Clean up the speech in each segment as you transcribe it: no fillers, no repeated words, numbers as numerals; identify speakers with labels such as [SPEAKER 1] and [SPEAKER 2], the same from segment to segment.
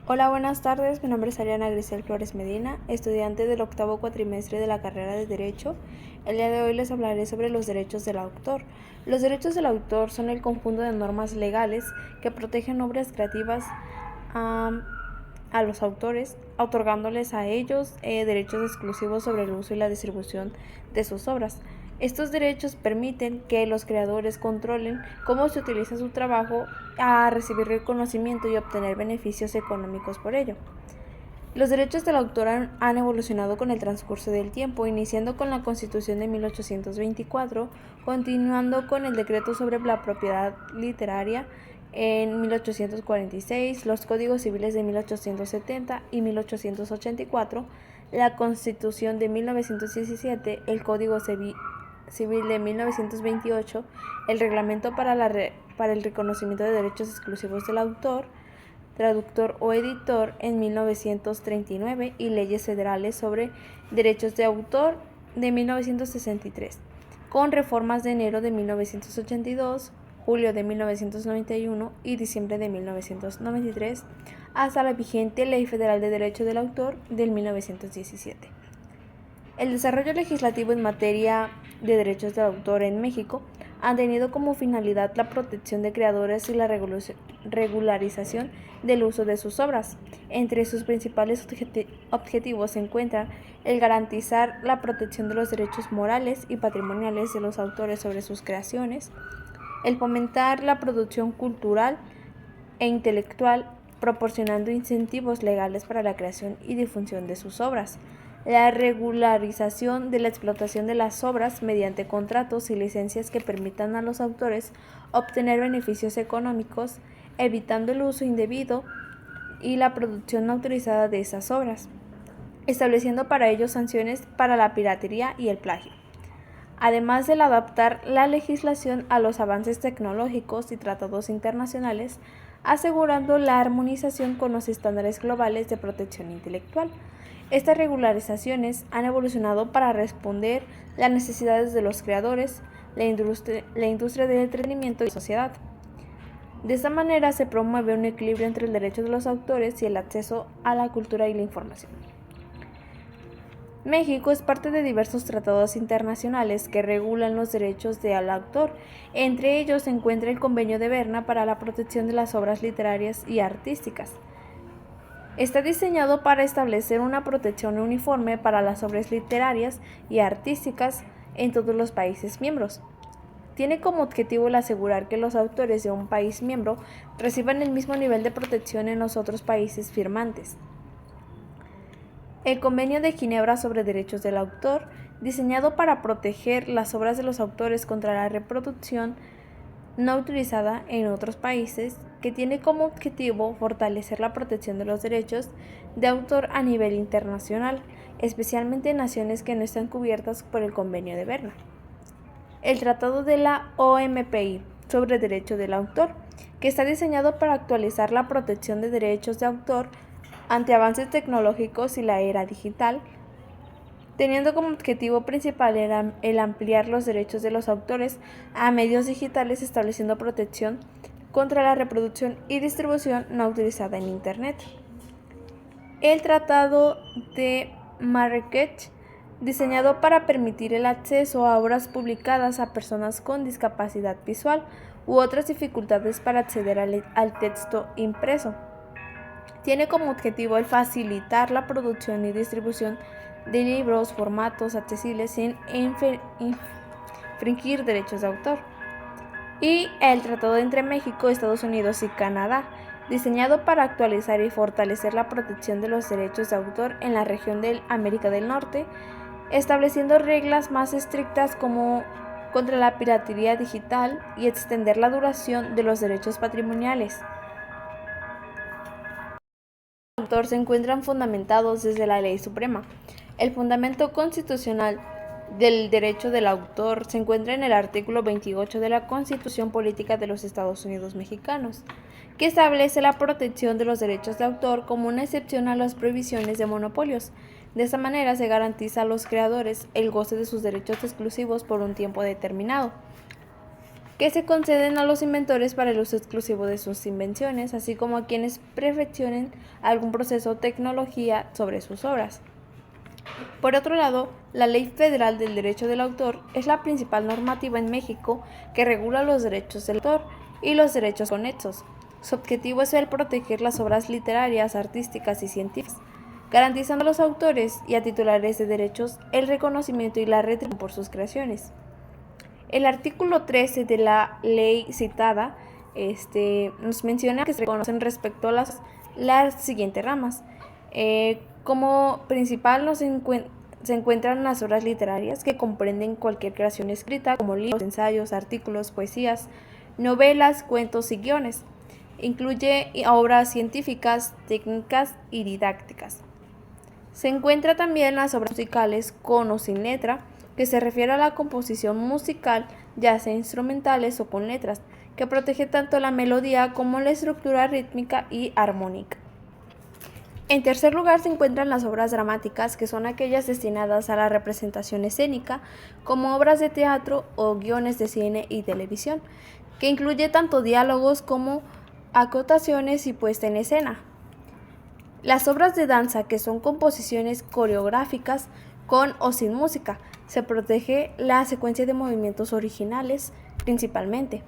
[SPEAKER 1] Hola, buenas tardes. Mi nombre es Ariana Grisel Flores Medina, estudiante del octavo cuatrimestre de la carrera de Derecho. El día de hoy les hablaré sobre los derechos del autor. Los derechos del autor son el conjunto de normas legales que protegen obras creativas a los autores, otorgándoles a ellos derechos exclusivos sobre el uso y la distribución de sus obras. Estos derechos permiten que los creadores controlen cómo se utiliza su trabajo, a recibir reconocimiento y obtener beneficios económicos por ello. Los derechos del autor han evolucionado con el transcurso del tiempo, iniciando con la Constitución de 1824, continuando con el Decreto sobre la Propiedad Literaria en 1846, los Códigos Civiles de 1870 y 1884, la Constitución de 1917, el Código Civil de 1928, el Reglamento para el reconocimiento de derechos exclusivos del autor, traductor o editor en 1939 y leyes federales sobre derechos de autor de 1963, con reformas de enero de 1982, julio de 1991 y diciembre de 1993, hasta la vigente Ley Federal de Derecho del Autor del 1917. El desarrollo legislativo en materia de derechos de autor en México han tenido como finalidad la protección de creadores y la regularización del uso de sus obras. Entre sus principales objetivos se encuentra el garantizar la protección de los derechos morales y patrimoniales de los autores sobre sus creaciones, el fomentar la producción cultural e intelectual, proporcionando incentivos legales para la creación y difusión de sus obras, la regularización de la explotación de las obras mediante contratos y licencias que permitan a los autores obtener beneficios económicos, evitando el uso indebido y la producción no autorizada de esas obras, estableciendo para ello sanciones para la piratería y el plagio, además de adaptar la legislación a los avances tecnológicos y tratados internacionales, asegurando la armonización con los estándares globales de protección intelectual. Estas regularizaciones han evolucionado para responder las necesidades de los creadores, la industria del entretenimiento y la sociedad. De esta manera se promueve un equilibrio entre el derecho de los autores y el acceso a la cultura y la información. México es parte de diversos tratados internacionales que regulan los derechos del autor. Entre ellos se encuentra el Convenio de Berna para la protección de las obras literarias y artísticas. Está diseñado para establecer una protección uniforme para las obras literarias y artísticas en todos los países miembros. Tiene como objetivo el asegurar que los autores de un país miembro reciban el mismo nivel de protección en los otros países firmantes. El Convenio de Ginebra sobre Derechos del Autor, diseñado para proteger las obras de los autores contra la reproducción no autorizada en otros países, que tiene como objetivo fortalecer la protección de los derechos de autor a nivel internacional, especialmente en naciones que no están cubiertas por el Convenio de Berna. El Tratado de la OMPI sobre Derecho del Autor, que está diseñado para actualizar la protección de derechos de autor ante avances tecnológicos y la era digital, teniendo como objetivo principal el ampliar los derechos de los autores a medios digitales, estableciendo protección contra la reproducción y distribución no autorizada en Internet. El Tratado de Marrakech, diseñado para permitir el acceso a obras publicadas a personas con discapacidad visual u otras dificultades para acceder al texto impreso. Tiene como objetivo el facilitar la producción y distribución de libros, formatos accesibles sin infringir derechos de autor. Y el Tratado entre México, Estados Unidos y Canadá, diseñado para actualizar y fortalecer la protección de los derechos de autor en la región de América del Norte, estableciendo reglas más estrictas como contra la piratería digital y extender la duración de los derechos patrimoniales. Autor se encuentran fundamentados desde la Ley Suprema. El fundamento constitucional del derecho del autor se encuentra en el artículo 28 de la Constitución Política de los Estados Unidos Mexicanos, que establece la protección de los derechos de autor como una excepción a las prohibiciones de monopolios. De esta manera se garantiza a los creadores el goce de sus derechos exclusivos por un tiempo determinado, que se conceden a los inventores para el uso exclusivo de sus invenciones, así como a quienes perfeccionen algún proceso o tecnología sobre sus obras. Por otro lado, la Ley Federal del Derecho del Autor es la principal normativa en México que regula los derechos del autor y los derechos conexos. Su objetivo es el proteger las obras literarias, artísticas y científicas, garantizando a los autores y a titulares de derechos el reconocimiento y la retribución por sus creaciones. El artículo 13 de la ley citada nos menciona que se reconocen respecto a las siguientes ramas. Como principal se encuentran las obras literarias, que comprenden cualquier creación escrita, como libros, ensayos, artículos, poesías, novelas, cuentos y guiones. Incluye obras científicas, técnicas y didácticas. Se encuentra también las obras musicales con o sin letra, que se refiere a la composición musical, ya sea instrumentales o con letras, que protege tanto la melodía como la estructura rítmica y armónica. En tercer lugar se encuentran las obras dramáticas, que son aquellas destinadas a la representación escénica, como obras de teatro o guiones de cine y televisión, que incluye tanto diálogos como acotaciones y puesta en escena. Las obras de danza, que son composiciones coreográficas con o sin música, se protege la secuencia de movimientos originales principalmente.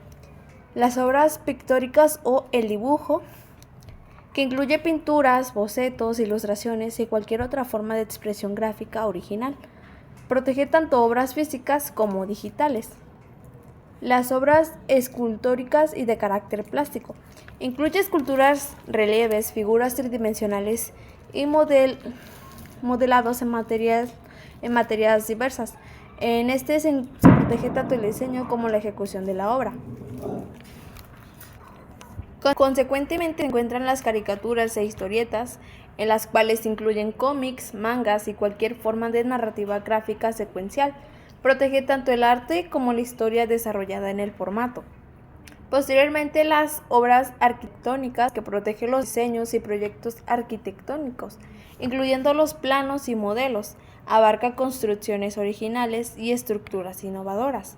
[SPEAKER 1] Las obras pictóricas o el dibujo, que incluye pinturas, bocetos, ilustraciones y cualquier otra forma de expresión gráfica original. Protege tanto obras físicas como digitales. Las obras escultóricas y de carácter plástico. Incluye esculturas, relieves, figuras tridimensionales y modelados en materias diversas. En se protege tanto el diseño como la ejecución de la obra. Consecuentemente se encuentran las caricaturas e historietas, en las cuales se incluyen cómics, mangas y cualquier forma de narrativa gráfica secuencial. Protege tanto el arte como la historia desarrollada en el formato. Posteriormente, las obras arquitectónicas, que protegen los diseños y proyectos arquitectónicos, incluyendo los planos y modelos. Abarca construcciones originales y estructuras innovadoras.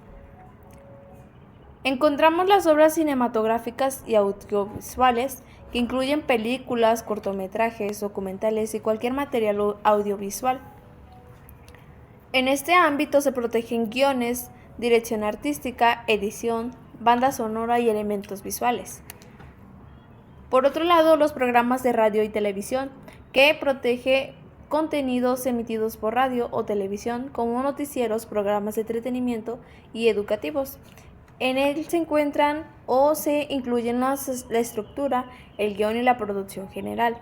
[SPEAKER 1] Encontramos las obras cinematográficas y audiovisuales, que incluyen películas, cortometrajes, documentales y cualquier material audiovisual. En este ámbito se protegen guiones, dirección artística, edición, banda sonora y elementos visuales. Por otro lado, los programas de radio y televisión, que protege contenidos emitidos por radio o televisión, como noticieros, programas de entretenimiento y educativos. En él se encuentran o se incluyen la estructura, el guión y la producción general.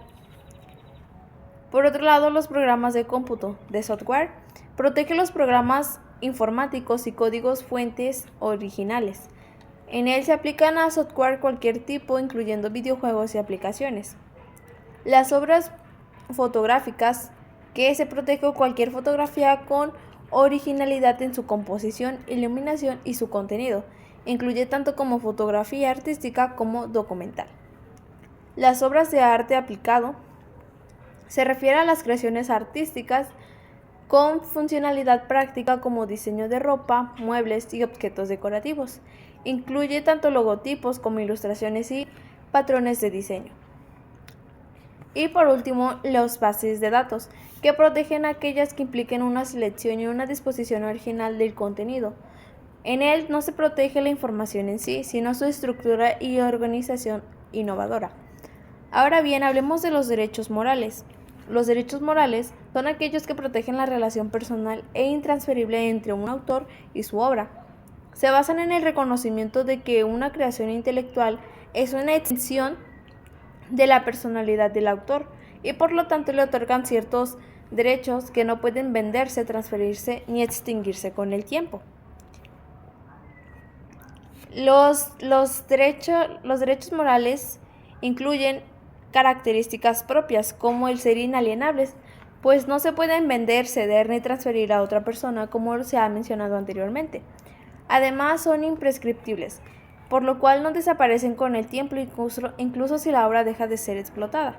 [SPEAKER 1] Por otro lado, los programas de cómputo, de software, protege los programas informáticos y códigos fuentes originales. En él se aplican a software cualquier tipo, incluyendo videojuegos y aplicaciones. Las obras fotográficas, que se protege cualquier fotografía con originalidad en su composición, iluminación y su contenido. Incluye tanto como fotografía artística como documental. Las obras de arte aplicado se refiere a las creaciones artísticas con funcionalidad práctica, como diseño de ropa, muebles y objetos decorativos. Incluye tanto logotipos como ilustraciones y patrones de diseño. Y por último, las bases de datos, que protegen aquellas que impliquen una selección y una disposición original del contenido. En él no se protege la información en sí, sino su estructura y organización innovadora. Ahora bien, hablemos de los derechos morales. Los derechos morales son aquellos que protegen la relación personal e intransferible entre un autor y su obra. Se basan en el reconocimiento de que una creación intelectual es una extensión de la personalidad del autor y por lo tanto le otorgan ciertos derechos que no pueden venderse, transferirse ni extinguirse con el tiempo. Los derechos morales incluyen características propias, como el ser inalienables, pues no se pueden vender, ceder ni transferir a otra persona, como se ha mencionado anteriormente. Además, son imprescriptibles, por lo cual no desaparecen con el tiempo, incluso si la obra deja de ser explotada.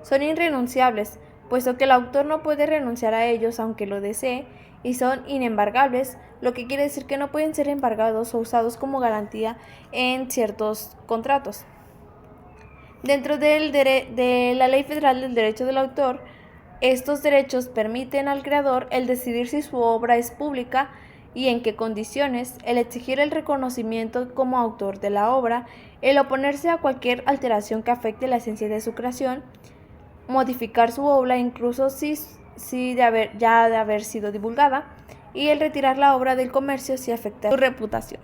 [SPEAKER 1] Son irrenunciables, puesto que el autor no puede renunciar a ellos aunque lo desee, y son inembargables, lo que quiere decir que no pueden ser embargados o usados como garantía en ciertos contratos. Dentro de la Ley Federal del Derecho del Autor, estos derechos permiten al creador el decidir si su obra es pública y en qué condiciones, el exigir el reconocimiento como autor de la obra, el oponerse a cualquier alteración que afecte la esencia de su creación, modificar su obra incluso si de haber sido divulgada, y el retirar la obra del comercio si afecta su reputación.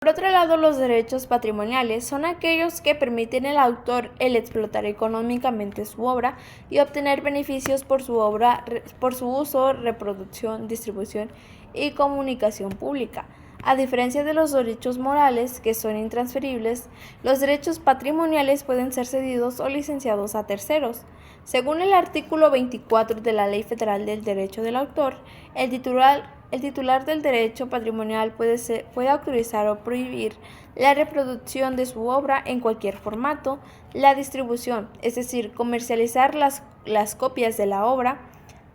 [SPEAKER 1] Por otro lado, los derechos patrimoniales son aquellos que permiten al autor el explotar económicamente su obra y obtener beneficios por su obra, por su uso, reproducción, distribución y comunicación pública. A diferencia de los derechos morales, que son intransferibles, los derechos patrimoniales pueden ser cedidos o licenciados a terceros. Según el artículo 24 de la Ley Federal del Derecho del Autor, el titular del derecho patrimonial puede autorizar o prohibir la reproducción de su obra en cualquier formato, la distribución, es decir, comercializar las copias de la obra,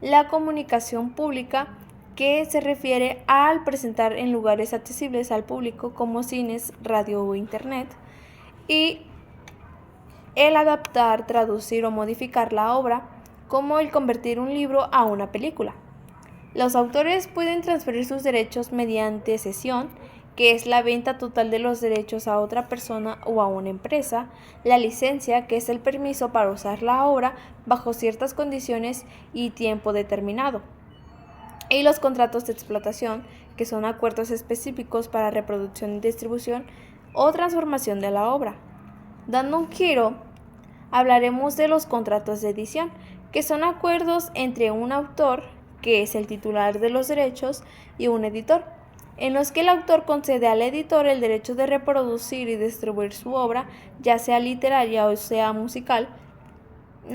[SPEAKER 1] la comunicación pública, que se refiere al presentar en lugares accesibles al público como cines, radio o internet, y el adaptar, traducir o modificar la obra, como el convertir un libro a una película. Los autores pueden transferir sus derechos mediante cesión, que es la venta total de los derechos a otra persona o a una empresa, la licencia, que es el permiso para usar la obra bajo ciertas condiciones y tiempo determinado, y los contratos de explotación, que son acuerdos específicos para reproducción y distribución o transformación de la obra. Dando un giro, hablaremos de los contratos de edición, que son acuerdos entre un autor, que es el titular de los derechos, y un editor, en los que el autor concede al editor el derecho de reproducir y distribuir su obra, ya sea literaria o sea musical,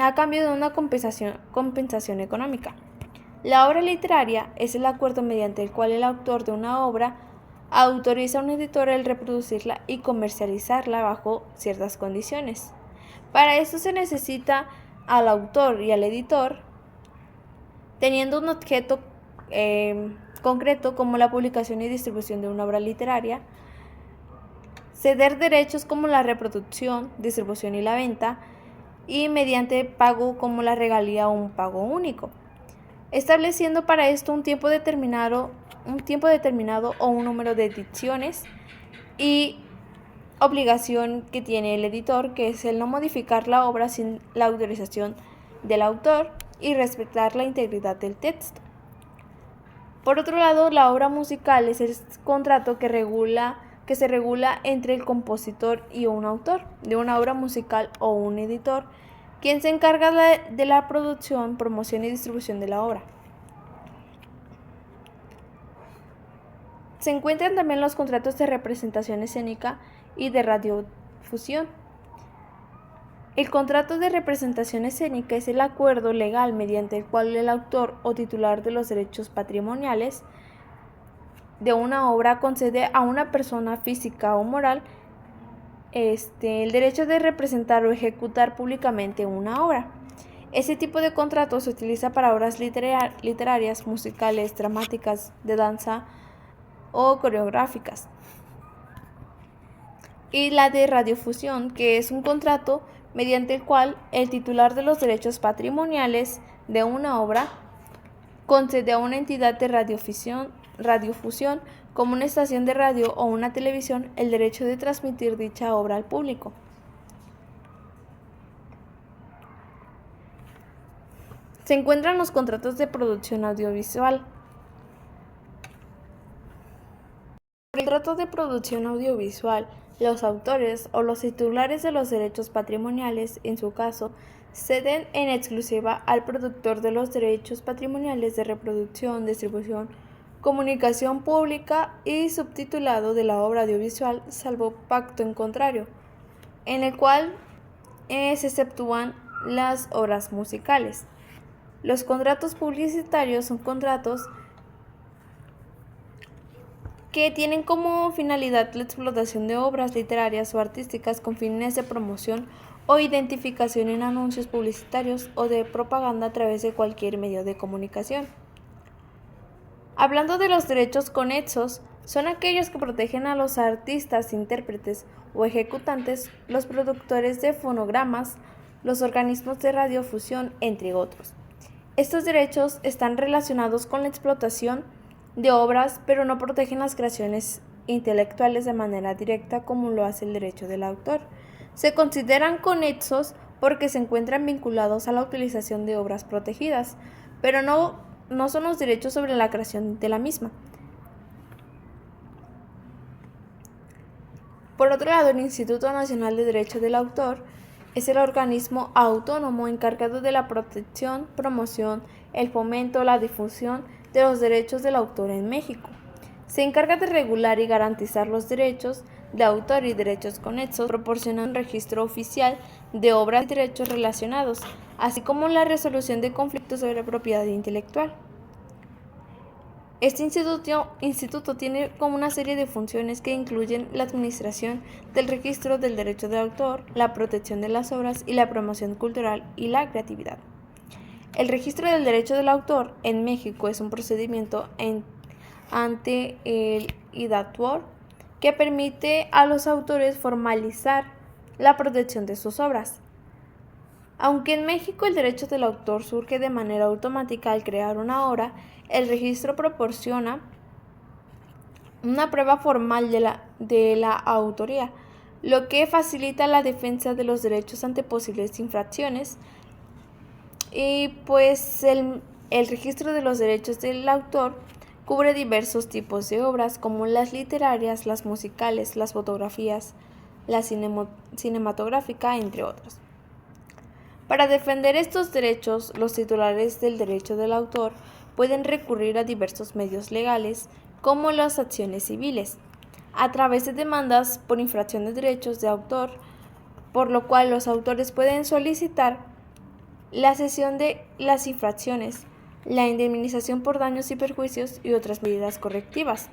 [SPEAKER 1] a cambio de una compensación económica. La obra literaria es el acuerdo mediante el cual el autor de una obra autoriza a un editor el reproducirla y comercializarla bajo ciertas condiciones. Para esto se necesita al autor y al editor teniendo un objeto concreto como la publicación y distribución de una obra literaria, ceder derechos como la reproducción, distribución y la venta, y mediante pago como la regalía o un pago único, estableciendo para esto un tiempo determinado o un número de ediciones, y obligación que tiene el editor, que es el no modificar la obra sin la autorización del autor y respetar la integridad del texto. Por otro lado, la obra musical es el contrato que se regula entre el compositor y un autor de una obra musical o un editor, quien se encarga de la producción, promoción y distribución de la obra. Se encuentran también los contratos de representación escénica y de radiofusión. El contrato de representación escénica es el acuerdo legal mediante el cual el autor o titular de los derechos patrimoniales de una obra concede a una persona física o moral el derecho de representar o ejecutar públicamente una obra. Ese tipo de contrato se utiliza para obras literarias, musicales, dramáticas, de danza o coreográficas. Y la de radiofusión, que es un contrato mediante el cual el titular de los derechos patrimoniales de una obra concede a una entidad de radiofusión, como una estación de radio o una televisión, el derecho de transmitir dicha obra al público. Se encuentran los contratos de producción audiovisual. Por el contrato de producción audiovisual, los autores o los titulares de los derechos patrimoniales, en su caso, ceden en exclusiva al productor de los derechos patrimoniales de reproducción, distribución, comunicación pública y subtitulado de la obra audiovisual, salvo pacto en contrario, en el cual se exceptúan las obras musicales. Los contratos publicitarios son contratos que tienen como finalidad la explotación de obras literarias o artísticas con fines de promoción o identificación en anuncios publicitarios o de propaganda a través de cualquier medio de comunicación. Hablando de los derechos conexos, son aquellos que protegen a los artistas, intérpretes o ejecutantes, los productores de fonogramas, los organismos de radiofusión, entre otros. Estos derechos están relacionados con la explotación de obras, pero no protegen las creaciones intelectuales de manera directa como lo hace el derecho del autor. Se consideran conexos porque se encuentran vinculados a la utilización de obras protegidas, pero no son los derechos sobre la creación de la misma. Por otro lado, el Instituto Nacional de Derecho del Autor es el organismo autónomo encargado de la protección, promoción, el fomento, la difusión de los derechos del autor en México. Se encarga de regular y garantizar los derechos de autor y derechos conexos, proporciona un registro oficial de obras y derechos relacionados, así como la resolución de conflictos sobre propiedad intelectual. Este instituto tiene como una serie de funciones que incluyen la administración del registro del derecho de autor, la protección de las obras y la promoción cultural y la creatividad. El registro del derecho del autor en México es un procedimiento ante el IDATUOR que permite a los autores formalizar la protección de sus obras. Aunque en México el derecho del autor surge de manera automática al crear una obra, el registro proporciona una prueba formal de la autoría, lo que facilita la defensa de los derechos ante posibles infracciones. Y pues el registro de los derechos del autor cubre diversos tipos de obras como las literarias, las musicales, las fotografías, la cinematográfica, entre otros. Para defender estos derechos, los titulares del derecho del autor pueden recurrir a diversos medios legales, como las acciones civiles, a través de demandas por infracción de derechos de autor, por lo cual los autores pueden solicitar la cesión de las infracciones, la indemnización por daños y perjuicios y otras medidas correctivas.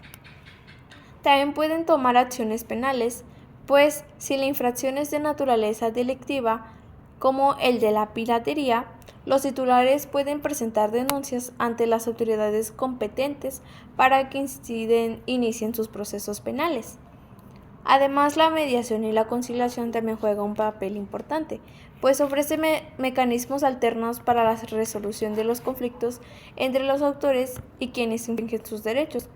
[SPEAKER 1] También pueden tomar acciones penales, pues si la infracción es de naturaleza delictiva, como el de la piratería, los titulares pueden presentar denuncias ante las autoridades competentes para que inicien sus procesos penales. Además, la mediación y la conciliación también juegan un papel importante, pues ofrece mecanismos alternos para la resolución de los conflictos entre los autores y quienes infringen sus derechos.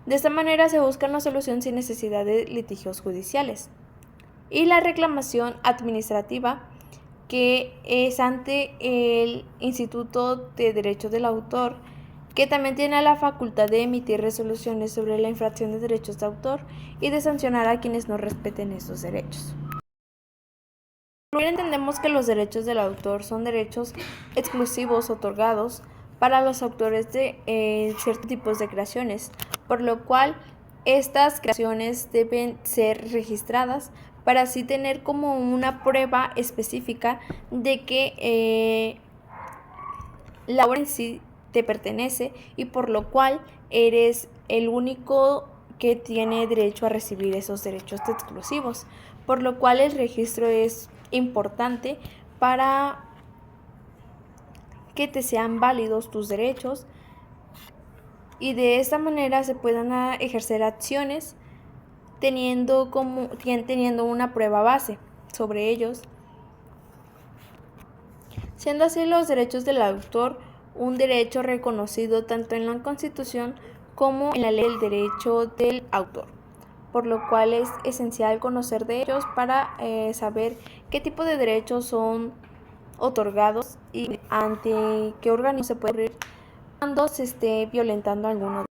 [SPEAKER 1] De esta manera se busca una solución sin necesidad de litigios judiciales. Y la reclamación administrativa, que es ante el Instituto de Derecho del Autor, que también tiene la facultad de emitir resoluciones sobre la infracción de derechos de autor y de sancionar a quienes no respeten esos derechos. También entendemos que los derechos del autor son derechos exclusivos otorgados para los autores de ciertos tipos de creaciones, por lo cual estas creaciones deben ser registradas para así tener como una prueba específica de que la obra en sí te pertenece y por lo cual eres el único que tiene derecho a recibir esos derechos exclusivos, por lo cual el registro es importante para que te sean válidos tus derechos y de esta manera se puedan ejercer acciones teniendo una prueba base sobre ellos, siendo así los derechos del autor un derecho reconocido tanto en la Constitución como en la Ley del Derecho del Autor, por lo cual es esencial conocer de ellos para saber qué tipo de derechos son otorgados y ante qué organismo se puede recurrir cuando se esté violentando alguno de ellos.